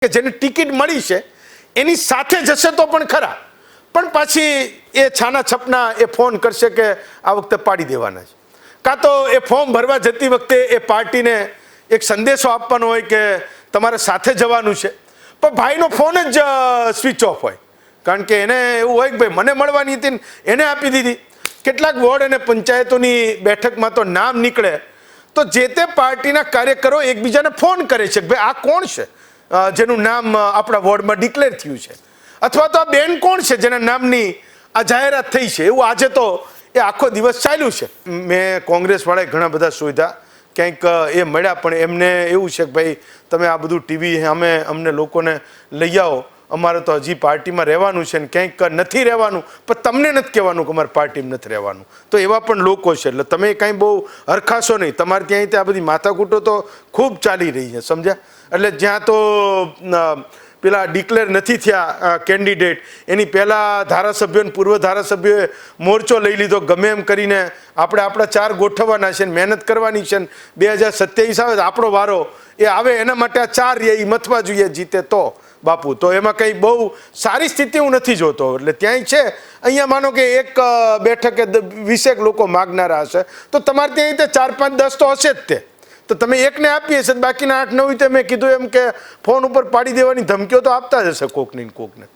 કે જેને ટિકિટ મળી છે એની સાથે જશે તો પણ ખરા, પણ પાછી એ છાના છપના એ ફોન કરશે કે આ વખતે પાડી દેવાના છે, કાં તો એ ફોર્મ ભરવા જતી વખતે એ પાર્ટીને એક સંદેશો આપવાનો હોય કે તમારે સાથે જવાનું છે, પણ ભાઈનો ફોન જ સ્વિચ ઓફ હોય, કારણ કે એને એવું હોય કે ભાઈ મને મળવાની હતી ને એને આપી દીધી. કેટલાક વોર્ડ અને પંચાયતોની બેઠકમાં તો નામ નીકળે તો જે તે પાર્ટીના કાર્યકરો એકબીજાને ફોન કરે છે કે ભાઈ આ કોણ છે જેનું નામ આપણા વોર્ડમાં ડિક્લેર થયું છે, અથવા તો આ બેન કોણ છે જેના નામની આ જાહેરાત થઈ છે. એવું આજે તો એ આખો દિવસ ચાલ્યું છે. મેં કોંગ્રેસવાળાએ ઘણા બધા શોધ્યા, ક્યાંક એ મળ્યા, પણ એમને એવું છે કે ભાઈ તમે આ બધું ટીવી અમને લોકોને લઈ આવો, અમારે તો હજી પાર્ટીમાં રહેવાનું છે ને ક્યાંક નથી રહેવાનું, પણ તમને નથી કહેવાનું કે અમારે પાર્ટીમાં નથી રહેવાનું. તો એવા પણ લોકો છે, એટલે તમે કાંઈ બહુ હરખાશો નહીં. તમારે ત્યાં આ બધી માથાકૂટો તો ખૂબ ચાલી રહી છે, સમજ્યા? એટલે જ્યાં તો પેલા ડિક્લેર નથી થયા કેન્ડિડેટ એની પહેલાં ધારાસભ્યો પૂર્વ ધારાસભ્યોએ મોરચો લઈ લીધો, ગમે એમ કરીને આપણે આપણા ચાર ગોઠવવાના છે ને મહેનત કરવાની છે ને 2027 આવે તો આપણો વારો એ આવે, એના માટે આ ચાર એ મથવા જોઈએ જીતે તો બાપુ. તો એમાં કંઈ બહુ સારી સ્થિતિ હું નથી જોતો. એટલે ત્યાંય છે, અહીંયા માનો કે એક બેઠકે 20 લોકો માગનારા હશે તો તમારે ત્યાં 4, 5, 10 તો હશે જ તે. તો તમે એકને આપીએ છે, બાકીના 8, 9 મેં કીધું એમ કે ફોન ઉપર પાડી દેવાની ધમકીઓ તો આપતા જ હશે કોકને.